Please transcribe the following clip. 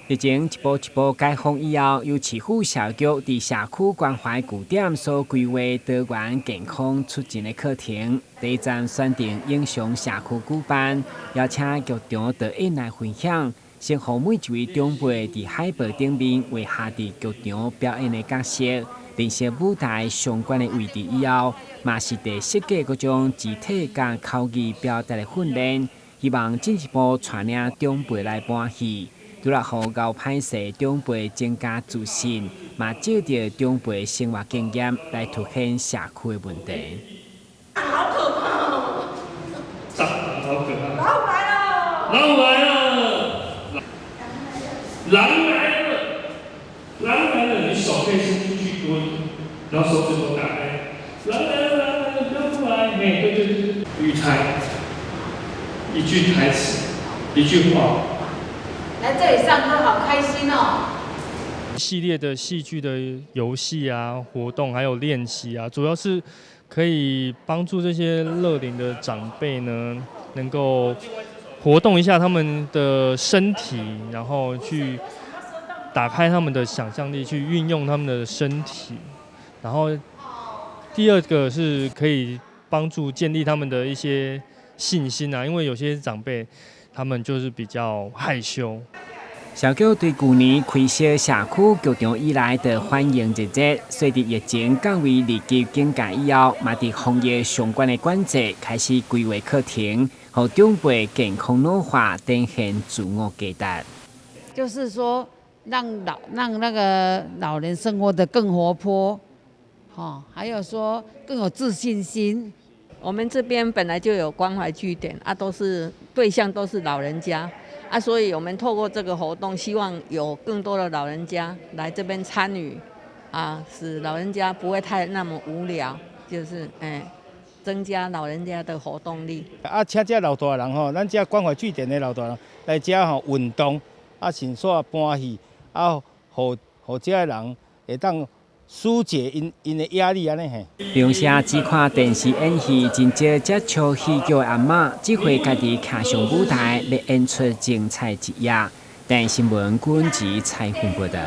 疫情一步一步解封以后，由市府社局伫社区关怀据点所规划多元健康出境的课程，第一站选定英雄社区举办，邀请局长到院来分享，先予每一位长辈伫海报顶面画下伫局长表演的角色。练习舞台相关的位置以后，嘛是伫设计各种肢体甲口语表达的训练，希望进一步带领长辈来搬戏。除了互搞歹势长辈增加自信，嘛借着长辈生活经验来凸显社区的问题。好可怕哦！好可怕！狼来了！狼来了！狼来了！狼来了！你手可以伸出去蹲，然后手指头打开。狼来了！狼来了！不要出来！嘿，对。预猜，一句台词，一句话。来这里上课好开心哦！系列的戏剧的游戏啊、活动还有练习啊，主要是可以帮助这些乐龄的长辈呢，能够活动一下他们的身体，然后去打开他们的想象力，去运用他们的身体。然后第二个是可以帮助建立他们的一些信心啊，因为有些长辈他们就是比较害羞。社局对去年开设社区局长以来的欢迎日节，随着疫情降为2级警戒以后，嘛伫防疫相关的管制开始规划课程，让长辈健康老化展现自我价值。就是说，让那个老人生活得更活泼，还有说更有自信心。我们这边本来就有关怀据点啊，对象都是老人家啊，所以我们透过这个活动，希望有更多的老人家来这边参与啊，使老人家不会太那么无聊，就是增加老人家的活动力。啊，请这老大人吼，咱这关怀据点的老大人来这吼运动，啊，先煞搬戏，啊，互这人会当疏解因的压力安尼嘿。平时只看电视演戏，真少接触戏剧的阿嬷，这回家己徛上舞台，来演出精彩一夜。但新闻滚集采访报道。